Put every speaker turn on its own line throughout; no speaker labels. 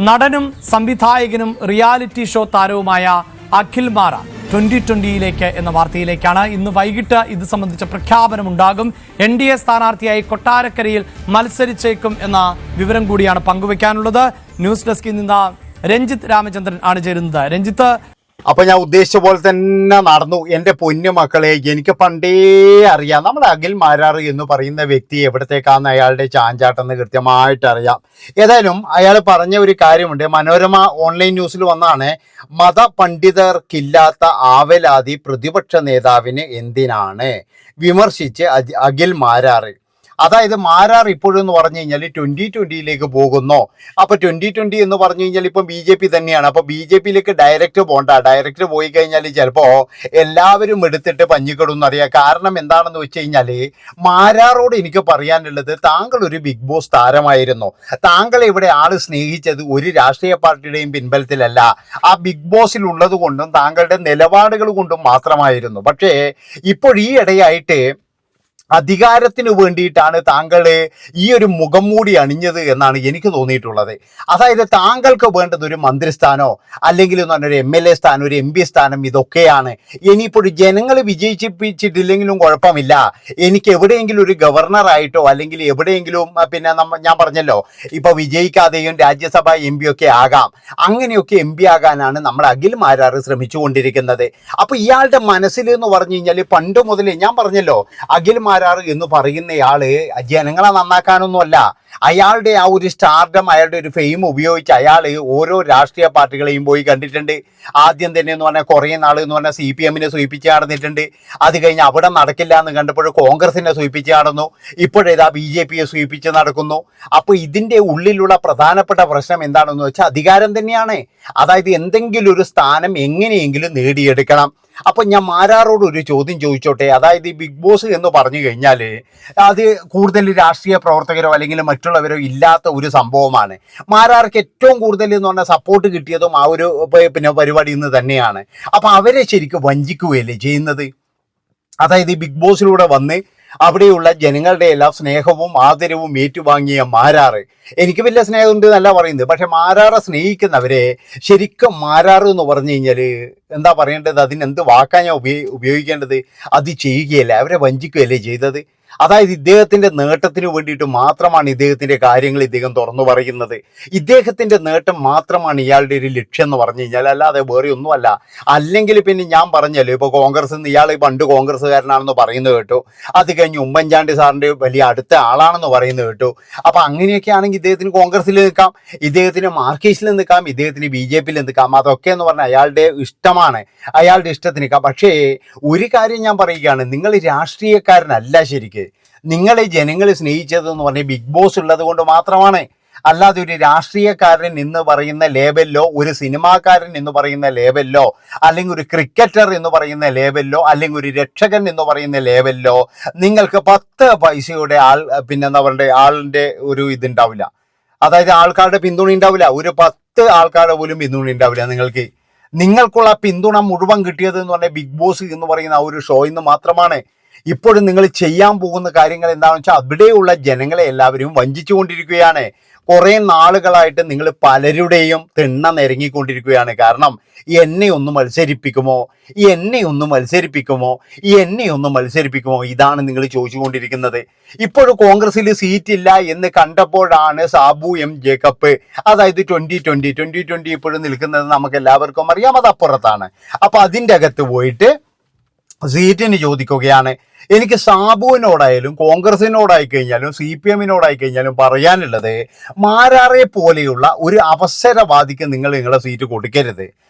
നടനും സംവിധായകനും reality show താരവുമായ അഖിൽ മാറ 2020 എന്ന വാർത്തയിലേക്കാണ്. ഇന്ന് വൈകിട്ട് ഇത് സംബന്ധിച്ച പ്രഖ്യാപനമുണ്ടാകും. NDA സ്ഥാനാർത്ഥിയായി കൊട്ടാരക്കരയിൽ മത്സരിച്ചേക്കും എന്ന വിവരം കൂടിയാണ് പങ്കുവെക്കാനുള്ളത്. ന്യൂസ് ഡെസ്കിൽ നിന്ന് രഞ്ജിത്ത് രാമചന്ദ്രൻ ആണ് ചേരുന്നത്. രഞ്ജിത്ത്,
അപ്പൊ ഞാൻ ഉദ്ദേശിച്ച പോലെ തന്നെ നടന്നു. എൻ്റെ പൊന്നു മക്കളെ, എനിക്ക് പണ്ടേ അറിയാം നമ്മുടെ അഖിൽ മാരാറ് എന്ന് പറയുന്ന വ്യക്തി എവിടത്തേക്കാന്ന് അയാളുടെ ചാഞ്ചാട്ടെന്ന് കൃത്യമായിട്ട് അറിയാം. ഏതായാലും അയാൾ പറഞ്ഞ ഒരു കാര്യമുണ്ട്, മനോരമ ഓൺലൈൻ ന്യൂസിൽ വന്നാണ്. മതപണ്ഡിതർക്കില്ലാത്ത ആവലാതി പ്രതിപക്ഷ നേതാവിന് എന്തിനാണ് വിമർശിച്ച് അഖിൽ മാരാറ്. അതായത് മാരാർ ഇപ്പോഴെന്ന് പറഞ്ഞു കഴിഞ്ഞാൽ 2020 പോകുന്നു. അപ്പൊ 2020 എന്ന് പറഞ്ഞു കഴിഞ്ഞാൽ ഇപ്പം BJP തന്നെയാണ്. അപ്പൊ BJPയിലേക്ക് ഡയറക്റ്റ് പോകണ്ട. ഡയറക്റ്റ് പോയി കഴിഞ്ഞാൽ ചിലപ്പോ എല്ലാവരും എടുത്തിട്ട് പഞ്ഞിക്കിടും അറിയാം. കാരണം എന്താണെന്ന് വെച്ച് കഴിഞ്ഞാൽ മാരാറോട് എനിക്ക് പറയാനുള്ളത്, താങ്കൾ ഒരു ബിഗ് ബോസ് താരമായിരുന്നു. താങ്കളെ ഇവിടെ ആള് സ്നേഹിച്ചത് ഒരു രാഷ്ട്രീയ പാർട്ടിയുടെയും പിൻബലത്തിലല്ല, ആ ബിഗ് ബോസിൽ ഉള്ളത് കൊണ്ടും താങ്കളുടെ നിലപാടുകൾ കൊണ്ടും മാത്രമായിരുന്നു. പക്ഷേ ഇപ്പോൾ ഈ ഇടയായിട്ട് അധികാരത്തിന് വേണ്ടിയിട്ടാണ് താങ്കൾ ഈ ഒരു മുഖം മൂടി അണിഞ്ഞത് എന്നാണ് എനിക്ക് തോന്നിയിട്ടുള്ളത്. അതായത് താങ്കൾക്ക് വേണ്ടത് ഒരു മന്ത്രിസ്ഥാനോ അല്ലെങ്കിൽ എന്ന് പറഞ്ഞൊരു MLA സ്ഥാനം, ഒരു MP സ്ഥാനം, ഇതൊക്കെയാണ്. ഇനിയിപ്പോൾ ജനങ്ങൾ വിജയിച്ചിട്ടില്ലെങ്കിലും കുഴപ്പമില്ല, എനിക്ക് എവിടെയെങ്കിലും ഒരു ഗവർണറായിട്ടോ അല്ലെങ്കിൽ എവിടെയെങ്കിലും പിന്നെ ഞാൻ പറഞ്ഞല്ലോ ഇപ്പൊ വിജയിക്കാതെയും രാജ്യസഭ MP ഒക്കെ ആകാം. അങ്ങനെയൊക്കെ MP ആകാനാണ് നമ്മൾ അഖിൽ മാരാറ് ശ്രമിച്ചുകൊണ്ടിരിക്കുന്നത്. അപ്പൊ ഇയാളുടെ മനസ്സിൽ എന്ന് പറഞ്ഞു കഴിഞ്ഞാൽ പണ്ട് മുതലേ ഞാൻ പറഞ്ഞല്ലോ, അഖിൽ എന്ന് പറയുന്നയാള് ജനങ്ങളെ നന്നാക്കാനൊന്നുമല്ല. അയാളുടെ ആ ഒരു സ്റ്റാർഡം, അയാളുടെ ഒരു ഫെയിം ഉപയോഗിച്ച് അയാൾ ഓരോ രാഷ്ട്രീയ പാർട്ടികളെയും പോയി കണ്ടിട്ടുണ്ട്. ആദ്യം തന്നെ എന്ന് പറഞ്ഞാൽ കുറേ നാൾ എന്ന് പറഞ്ഞാൽ CPM സൂചിപ്പിച്ച് നടന്നിട്ടുണ്ട്. അത് കഴിഞ്ഞ് അവിടെ നടക്കില്ല എന്ന് കണ്ടപ്പോൾ കോൺഗ്രസിനെ സൂചിപ്പിച്ച് നടന്നു. ഇപ്പോഴേതാ BJPയെ സൂചിപ്പിച്ച് നടക്കുന്നു. അപ്പോൾ ഇതിൻ്റെ ഉള്ളിലുള്ള പ്രധാനപ്പെട്ട പ്രശ്നം എന്താണെന്ന് വെച്ചാൽ അധികാരം തന്നെയാണ്. അതായത് എന്തെങ്കിലും ഒരു സ്ഥാനം എങ്ങനെയെങ്കിലും നേടിയെടുക്കണം. അപ്പം ഞാൻ മാരാറോട് ഒരു ചോദ്യം ചോദിച്ചോട്ടെ. അതായത് ഈ ബിഗ് ബോസ് എന്ന് പറഞ്ഞു കഴിഞ്ഞാൽ അത് കൂടുതൽ രാഷ്ട്രീയ പ്രവർത്തകരോ അല്ലെങ്കിൽ മറ്റുള്ളവരോ ഇല്ലാത്ത ഒരു സംഭവമാണ്. മാരാർക്ക് ഏറ്റവും കൂടുതൽ എന്ന് പറഞ്ഞാൽ സപ്പോർട്ട് കിട്ടിയതും ആ ഒരു പിന്നെ പരിപാടിയിൽ നിന്ന് തന്നെയാണ്. അപ്പം അവരെ ശരിക്കും വഞ്ചിക്കുകയല്ലേ ചെയ്യുന്നത്? അതായത് ഈ ബിഗ് ബോസിലൂടെ വന്ന് അവിടെയുള്ള ജനങ്ങളുടെ എല്ലാം സ്നേഹവും ആദരവും ഏറ്റുവാങ്ങിയ മാരാറ്, എനിക്ക് വലിയ സ്നേഹമുണ്ട് എന്നല്ല പറയുന്നത്, പക്ഷെ മാരാറെ സ്നേഹിക്കുന്നവരെ ശരിക്കും മാരാറ് എന്ന് പറഞ്ഞു കഴിഞ്ഞാൽ എന്താ പറയേണ്ടത്, അതിനെന്ത് വാക്കാ ഞാൻ ഉപയോഗിക്കേണ്ടത്? അത് ചെയ്യുകയല്ലേ, അവരെ വഞ്ചിക്കുകയല്ലേ ചെയ്തത്. അതായത് ഇദ്ദേഹത്തിൻ്റെ നേട്ടത്തിന് വേണ്ടിയിട്ട് മാത്രമാണ് ഇദ്ദേഹത്തിൻ്റെ കാര്യങ്ങൾ ഇദ്ദേഹം തുറന്നു പറയുന്നത്. ഇദ്ദേഹത്തിൻ്റെ നേട്ടം മാത്രമാണ് ഇയാളുടെ ഒരു ലക്ഷ്യം എന്ന് പറഞ്ഞു കഴിഞ്ഞാൽ, അല്ലാതെ വേറെ ഒന്നുമല്ല. അല്ലെങ്കിൽ പിന്നെ ഞാൻ പറഞ്ഞല്ലോ, ഇപ്പോൾ കോൺഗ്രസ് നിന്ന് ഇയാൾ പണ്ട് കോൺഗ്രസ്സുകാരനാണെന്ന് പറയുന്നത് കേട്ടു. അത് കഴിഞ്ഞ് ഉമ്മൻചാണ്ടി സാറിൻ്റെ വലിയ അടുത്ത ആളാണെന്ന് പറയുന്നത് കേട്ടു. അപ്പം അങ്ങനെയൊക്കെ ആണെങ്കിൽ ഇദ്ദേഹത്തിന് കോൺഗ്രസ്സിൽ നിൽക്കാം, ഇദ്ദേഹത്തിന് മാർക്സിസ്റ്റിൽ നിൽക്കാം, ഇദ്ദേഹത്തിന് BJPയിൽ നിൽക്കാം. അതൊക്കെ എന്ന് പറഞ്ഞാൽ അയാളുടെ ഇഷ്ടമാണ്, അയാളുടെ ഇഷ്ടത്തിന് നിൽക്കാം. പക്ഷേ ഒരു കാര്യം ഞാൻ പറയുകയാണ്, നിങ്ങൾ രാഷ്ട്രീയക്കാരനല്ല ശരിക്ക്. നിങ്ങളെ ജനങ്ങൾ സ്നേഹിച്ചതെന്ന് പറഞ്ഞാൽ ബിഗ് ബോസ് ഉള്ളത് കൊണ്ട് മാത്രമാണ്. അല്ലാതെ ഒരു രാഷ്ട്രീയക്കാരൻ എന്ന് പറയുന്ന ലേബലിലോ, ഒരു സിനിമാക്കാരൻ എന്ന് പറയുന്ന ലേബലിലോ, അല്ലെങ്കിൽ ഒരു ക്രിക്കറ്റർ എന്ന് പറയുന്ന ലേബലിലോ, അല്ലെങ്കിൽ ഒരു രക്ഷകൻ എന്ന് പറയുന്ന ലേബലിലോ നിങ്ങൾക്ക് 10 പൈസയുടെ പിന്നെ എന്താ പറയുക ആളിൻ്റെ ഒരു ഇതുണ്ടാവില്ല. അതായത് ആൾക്കാരുടെ പിന്തുണ ഉണ്ടാവില്ല. ഒരു 10 ആൾക്കാരുടെ പോലും പിന്തുണ ഉണ്ടാവില്ല നിങ്ങൾക്ക്. നിങ്ങൾക്കുള്ള പിന്തുണ മുഴുവൻ കിട്ടിയത് എന്ന് പറഞ്ഞാൽ ബിഗ് ബോസ് എന്ന് പറയുന്ന ആ ഒരു ഷോയിൽ നിന്ന് മാത്രമാണ്. ഇപ്പോഴും നിങ്ങൾ ചെയ്യാൻ പോകുന്ന കാര്യങ്ങൾ എന്താണെന്ന് വെച്ചാൽ അവിടെയുള്ള ജനങ്ങളെ എല്ലാവരും വഞ്ചിച്ചു കൊണ്ടിരിക്കുകയാണ്. കുറേ നാളുകളായിട്ട് നിങ്ങൾ പലരുടെയും തിണ്ണ നിരങ്ങിക്കൊണ്ടിരിക്കുകയാണ്. കാരണം എന്നെ ഒന്ന് മത്സരിപ്പിക്കുമോ, ഇതാണ് നിങ്ങൾ ചോദിച്ചുകൊണ്ടിരിക്കുന്നത്. ഇപ്പോഴും കോൺഗ്രസിൽ സീറ്റില്ല എന്ന് കണ്ടപ്പോഴാണ് സാബു M ജേക്കബ്, അതായത് 2020 ഇപ്പോഴും നിൽക്കുന്നത് നമുക്ക് എല്ലാവർക്കും അറിയാം, അത് അപ്പുറത്താണ്. അപ്പം അതിൻ്റെ അകത്ത് പോയിട്ട് സീറ്റിന് ചോദിക്കുകയാണ്. എനിക്ക് സാബുവിനോടായാലും കോൺഗ്രസിനോടായി കഴിഞ്ഞാലും CPM കഴിഞ്ഞാലും പറയാനുള്ളത്, മാരാറെ പോലെയുള്ള ഒരു അവസരവാദിക്ക് നിങ്ങളുടെ സീറ്റ് കൊടുക്കരുത്.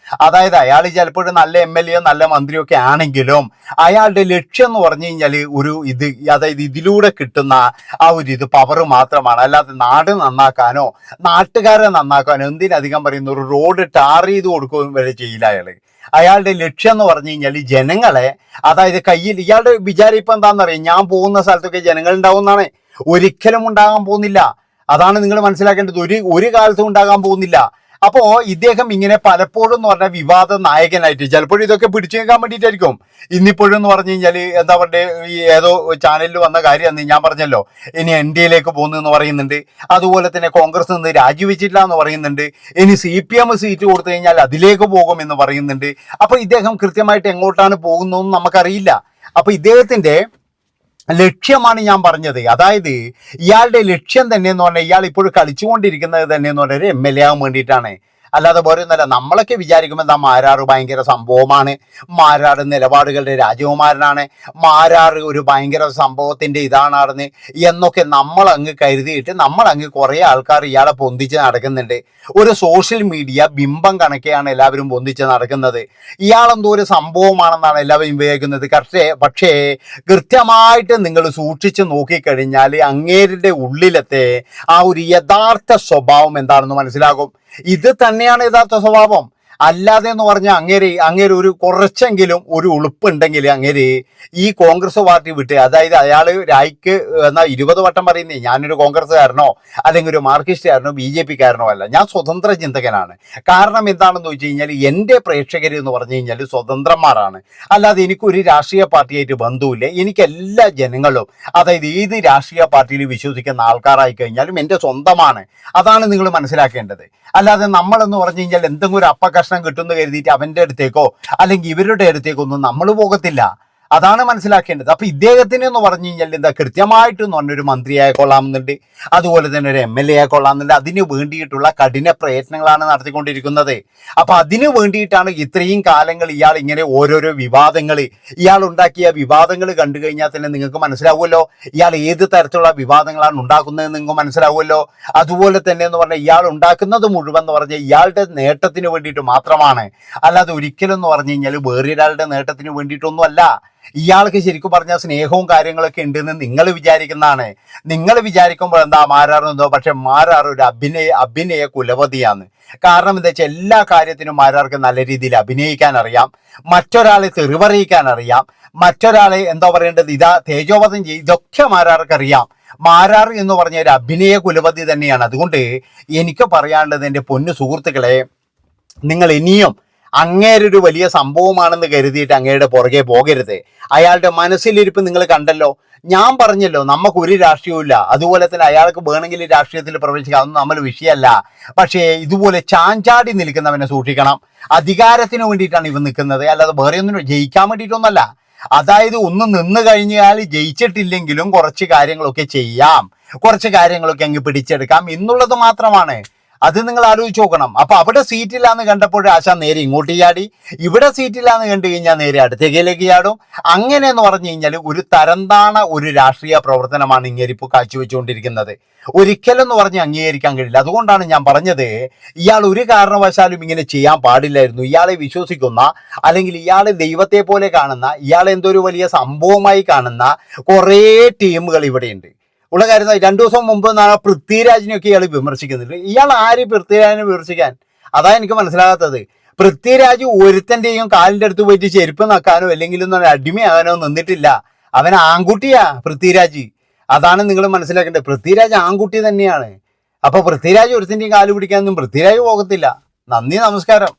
അതായത് അയാൾ ചിലപ്പോഴും നല്ല MLA നല്ല മന്ത്രിയൊക്കെ ആണെങ്കിലും അയാളുടെ ലക്ഷ്യം എന്ന് പറഞ്ഞു കഴിഞ്ഞാൽ ഒരു അതായത് ഇതിലൂടെ കിട്ടുന്ന ആ ഒരു പവർ മാത്രമാണ്. അല്ലാതെ നാട് നന്നാക്കാനോ നാട്ടുകാരെ നന്നാക്കാനോ, എന്തിനധികം പറയുന്ന ഒരു റോഡ് ടാർ ചെയ്ത് കൊടുക്കുകയും വരെ ചെയ്യില്ല അയാളുടെ ലക്ഷ്യം എന്ന് പറഞ്ഞു കഴിഞ്ഞാൽ ജനങ്ങളെ, അതായത് കയ്യിൽ ഇയാളുടെ വിചാരം ഇപ്പം എന്താണെന്നറിയാം, ഞാൻ പോകുന്ന സ്ഥലത്തൊക്കെ ജനങ്ങൾ ഉണ്ടാവുന്നതാണ്. ഒരിക്കലും ഉണ്ടാകാൻ പോകുന്നില്ല. അതാണ് നിങ്ങൾ മനസ്സിലാക്കേണ്ടത്. ഒരു കാലത്തും ഉണ്ടാകാൻ പോകുന്നില്ല. അപ്പോ ഇദ്ദേഹം ഇങ്ങനെ പലപ്പോഴും എന്ന് പറഞ്ഞാൽ വിവാദ നായകനായിട്ട് ചിലപ്പോഴും ഇതൊക്കെ പിടിച്ചു നിൽക്കാൻ വേണ്ടിയിട്ടായിരിക്കും. ഇന്നിപ്പോഴും എന്ന് പറഞ്ഞു കഴിഞ്ഞാൽ എന്താ പറയുക, ഈ ഏതോ ചാനലിൽ വന്ന കാര്യമാണ് ഞാൻ പറഞ്ഞല്ലോ, ഇനി NDAയിലേക്ക് പോകുന്നു എന്ന് പറയുന്നുണ്ട്. അതുപോലെ തന്നെ കോൺഗ്രസ് നിന്ന് രാജിവെച്ചിട്ടില്ല എന്ന് പറയുന്നുണ്ട്. ഇനി CPM സീറ്റ് കൊടുത്തു കഴിഞ്ഞാൽ അതിലേക്ക് പോകും എന്ന് പറയുന്നുണ്ട്. അപ്പൊ ഇദ്ദേഹം കൃത്യമായിട്ട് എങ്ങോട്ടാണ് പോകുന്നതെന്ന് നമുക്കറിയില്ല. അപ്പൊ ഇദ്ദേഹത്തിന്റെ ലക്ഷ്യമാണ് ഞാൻ പറഞ്ഞത്. അതായത് ഇയാളുടെ ലക്ഷ്യം തന്നെ എന്ന് പറഞ്ഞാൽ ഇയാൾ ഇപ്പോഴും കളിച്ചുകൊണ്ടിരിക്കുന്നത് തന്നെ എന്ന് പറഞ്ഞാൽ ഒരു MLA ആകാൻ വേണ്ടിയിട്ടാണ്. അല്ലാതെ വേറെ ഒന്നല്ല. നമ്മളൊക്കെ വിചാരിക്കുമ്പോൾ എന്താ മാരാറ് ഭയങ്കര സംഭവമാണ്, മാരാറ് നിലപാടുകളുടെ രാജകുമാരനാണ്, മാരാറ് ഒരു ഭയങ്കര സംഭവത്തിൻ്റെ ഇതാണെന്ന് എന്നൊക്കെ നമ്മളങ്ങ് കരുതിയിട്ട് നമ്മളങ്ങ് കുറേ ആൾക്കാർ ഇയാളെ പൊന്തിച്ച് നടക്കുന്നുണ്ട്. ഒരു സോഷ്യൽ മീഡിയ ബിംബം കണക്കെയാണ് എല്ലാവരും പൊന്തിച്ച് നടക്കുന്നത്. ഇയാളെന്തോ ഒരു സംഭവമാണെന്നാണ് എല്ലാവരും വിചാരിക്കുന്നത്. പക്ഷേ കൃത്യമായിട്ട് നിങ്ങൾ സൂക്ഷിച്ച് നോക്കിക്കഴിഞ്ഞാൽ അങ്ങേരുടെ ഉള്ളിലത്തെ ആ ഒരു യഥാർത്ഥ സ്വഭാവം എന്താണെന്ന് മനസ്സിലാകും. ഇത് തന്നെയാണ് യഥാർത്ഥ സ്വഭാവം. അല്ലാതെ എന്ന് പറഞ്ഞാൽ അങ്ങേര് ഒരു കുറച്ചെങ്കിലും ഒരു ഉളുപ്പുണ്ടെങ്കിൽ അങ്ങേര് ഈ കോൺഗ്രസ് പാർട്ടി വിട്ട്, അതായത് അയാൾ രായ്ക്ക് എന്നാ 20 വട്ടം പറയുന്നേ ഞാനൊരു കോൺഗ്രസ്സുകാരനോ അല്ലെങ്കിൽ ഒരു മാർക്സിസ്റ്റുകാരനോ BJP-കാരനോ അല്ല, ഞാൻ സ്വതന്ത്ര ചിന്തകനാണ്. കാരണം എന്താണെന്ന് വെച്ച് കഴിഞ്ഞാൽ എൻ്റെ പ്രേക്ഷകർ എന്ന് പറഞ്ഞു കഴിഞ്ഞാൽ സ്വതന്ത്രന്മാരാണ്. അല്ലാതെ എനിക്കൊരു രാഷ്ട്രീയ പാർട്ടിയായിട്ട് ബന്ധമില്ല. എനിക്ക് എല്ലാ ജനങ്ങളും, അതായത് ഏത് രാഷ്ട്രീയ പാർട്ടിയിൽ വിശ്വസിക്കുന്ന ആൾക്കാരായി കഴിഞ്ഞാലും എൻ്റെ സ്വന്തമാണ്. അതാണ് നിങ്ങൾ മനസ്സിലാക്കേണ്ടത്. അല്ലാതെ നമ്മളെന്ന് പറഞ്ഞു കഴിഞ്ഞാൽ എന്തെങ്കിലും ഒരു അപ്പകഷ്ണം കിട്ടുമെന്ന് കരുതിയിട്ട് അവൻ്റെ അടുത്തേക്കോ അല്ലെങ്കിൽ ഇവരുടെ അടുത്തേക്കോ ഒന്നും നമ്മൾ പോകത്തില്ല. അതാണ് മനസ്സിലാക്കേണ്ടത്. അപ്പൊ ഇദ്ദേഹത്തിന് എന്ന് പറഞ്ഞു കഴിഞ്ഞാൽ എന്താ കൃത്യമായിട്ട് പറഞ്ഞൊരു മന്ത്രിയായ കൊള്ളാമെന്നുണ്ട്, അതുപോലെ തന്നെ ഒരു MLA ആയി കൊള്ളാമെന്നുണ്ട്. അതിന് വേണ്ടിയിട്ടുള്ള കഠിന പ്രയത്നങ്ങളാണ് നടത്തിക്കൊണ്ടിരിക്കുന്നത്. അപ്പൊ അതിനു വേണ്ടിയിട്ടാണ് ഇത്രയും കാലങ്ങൾ ഇയാൾ ഇങ്ങനെ ഓരോരോ വിവാദങ്ങൾ, ഇയാൾ ഉണ്ടാക്കിയ വിവാദങ്ങൾ കണ്ടു കഴിഞ്ഞാൽ തന്നെ നിങ്ങൾക്ക് മനസ്സിലാവുമല്ലോ ഇയാൾ ഏത് തരത്തിലുള്ള വിവാദങ്ങളാണ് ഉണ്ടാക്കുന്നതെന്ന് നിങ്ങൾക്ക് മനസ്സിലാവുമല്ലോ. അതുപോലെ തന്നെ എന്ന് പറഞ്ഞാൽ ഇയാൾ ഉണ്ടാക്കുന്നത് മുഴുവൻ എന്ന് പറഞ്ഞാൽ ഇയാളുടെ നേട്ടത്തിന് വേണ്ടിയിട്ട് മാത്രമാണ്. അല്ലാതെ ഒരിക്കലും എന്ന് പറഞ്ഞു കഴിഞ്ഞാൽ വേറൊരാളുടെ നേട്ടത്തിന് വേണ്ടിയിട്ടൊന്നും അല്ല. ഇയാൾക്ക് ശരിക്കും പറഞ്ഞാൽ സ്നേഹവും കാര്യങ്ങളൊക്കെ ഉണ്ടെന്ന് നിങ്ങൾ വിചാരിക്കുന്നതാണ്. നിങ്ങൾ വിചാരിക്കുമ്പോൾ എന്താ മാരാറെന്തോ, പക്ഷെ മാരാർ ഒരു അഭിനയ കുലപതിയാണ്. കാരണം എന്താ വെച്ചാൽ എല്ലാ കാര്യത്തിനും മാരാർക്ക് നല്ല രീതിയിൽ അഭിനയിക്കാൻ അറിയാം, മറ്റൊരാളെ തെറിവറിയിക്കാൻ അറിയാം, മറ്റൊരാളെ എന്താ പറയേണ്ടത് തേജോവധം ഇതൊക്കെ മാരാർക്ക് അറിയാം. മാരാർ എന്ന് പറഞ്ഞ ഒരു അഭിനയ കുലപതി തന്നെയാണ്. അതുകൊണ്ട് എനിക്ക് പറയാനുള്ളത് എൻ്റെ പൊന്നു സുഹൃത്തുക്കളെ, നിങ്ങൾ ഇനിയും അങ്ങേരൊരു വലിയ സംഭവമാണെന്ന് കരുതിയിട്ട് അങ്ങയുടെ പുറകെ പോകരുത്. അയാളുടെ മനസ്സിലിരിപ്പ് നിങ്ങൾ കണ്ടല്ലോ. ഞാൻ പറഞ്ഞല്ലോ നമുക്കൊരു രാഷ്ട്രീയവും ഇല്ല. അതുപോലെ തന്നെ അയാൾക്ക് വേണമെങ്കിൽ രാഷ്ട്രീയത്തിൽ പ്രവേശിക്കാം, അതൊന്നും നമ്മൾ വിഷയമല്ല. പക്ഷേ ഇതുപോലെ ചാഞ്ചാടി നിൽക്കുന്നവനെ സൂക്ഷിക്കണം. അധികാരത്തിന് വേണ്ടിയിട്ടാണ് ഇവൻ നിൽക്കുന്നത്, അല്ലാതെ വേറെ ഒന്നും ജയിക്കാൻ വേണ്ടിയിട്ടൊന്നല്ല. അതായത് ഒന്ന് നിന്ന് കഴിഞ്ഞാൽ ജയിച്ചിട്ടില്ലെങ്കിലും കുറച്ച് കാര്യങ്ങളൊക്കെ ചെയ്യാം, കുറച്ച് കാര്യങ്ങളൊക്കെ അങ്ങ് പിടിച്ചെടുക്കാം എന്നുള്ളത് മാത്രമാണ്. അത് നിങ്ങൾ ആലോചിച്ച് നോക്കണം. അപ്പൊ അവിടെ സീറ്റില്ലാന്ന് കണ്ടപ്പോൾ ആശാൻ നേരെ ഇങ്ങോട്ട് ചാടി, ഇവിടെ സീറ്റില്ലാന്ന് കണ്ടു കഴിഞ്ഞാൽ നേരെ അടുത്തേക്കിലേക്ക് ചാടും. അങ്ങനെ എന്ന് പറഞ്ഞു കഴിഞ്ഞാൽ ഒരു തരംതാണ ഒരു രാഷ്ട്രീയ പ്രവർത്തനമാണ് ഇങ്ങേരിപ്പോൾ കാഴ്ചവെച്ചുകൊണ്ടിരിക്കുന്നത്. ഒരിക്കലും എന്ന് പറഞ്ഞ് അംഗീകരിക്കാൻ കഴിയില്ല. അതുകൊണ്ടാണ് ഞാൻ പറഞ്ഞത് ഇയാൾ ഒരു കാരണവശാലും ഇങ്ങനെ ചെയ്യാൻ പാടില്ലായിരുന്നു. ഇയാളെ വിശ്വസിക്കുന്ന അല്ലെങ്കിൽ ഇയാളെ ദൈവത്തെ പോലെ കാണുന്ന, ഇയാളെ എന്തോ ഒരു വലിയ സംഭവമായി കാണുന്ന കുറേ ടീമുകൾ ഇവിടെയുണ്ട്. ഉള്ള കാര്യം 2 ദിവസം മുമ്പ് പൃഥ്വിരാജിനെയൊക്കെ ഇയാൾ വിമർശിക്കുന്നുണ്ട്. ഇയാൾ ആര് പൃഥ്വിരാജിനെ വിമർശിക്കാൻ? അതാ എനിക്ക് മനസ്സിലാകാത്തത്. പൃഥ്വിരാജ് ഒരുത്തൻ്റെയും കാലിൻ്റെ അടുത്ത് പോയിട്ട് ചെരുപ്പ് നക്കാനോ അല്ലെങ്കിൽ ഒന്നും അടിമയാകാനോ നിന്നിട്ടില്ല. അവൻ ആൺകുട്ടിയാ പൃഥ്വിരാജ്. അതാണ് നിങ്ങൾ മനസ്സിലാക്കേണ്ടത്. പൃഥ്വിരാജ് ആൺകുട്ടി തന്നെയാണ്. അപ്പൊ പൃഥ്വിരാജ് ഒരുത്തൻ്റെയും കാല് പിടിക്കാനൊന്നും പൃഥ്വിരാജ് പോകത്തില്ല. നന്ദി, നമസ്കാരം.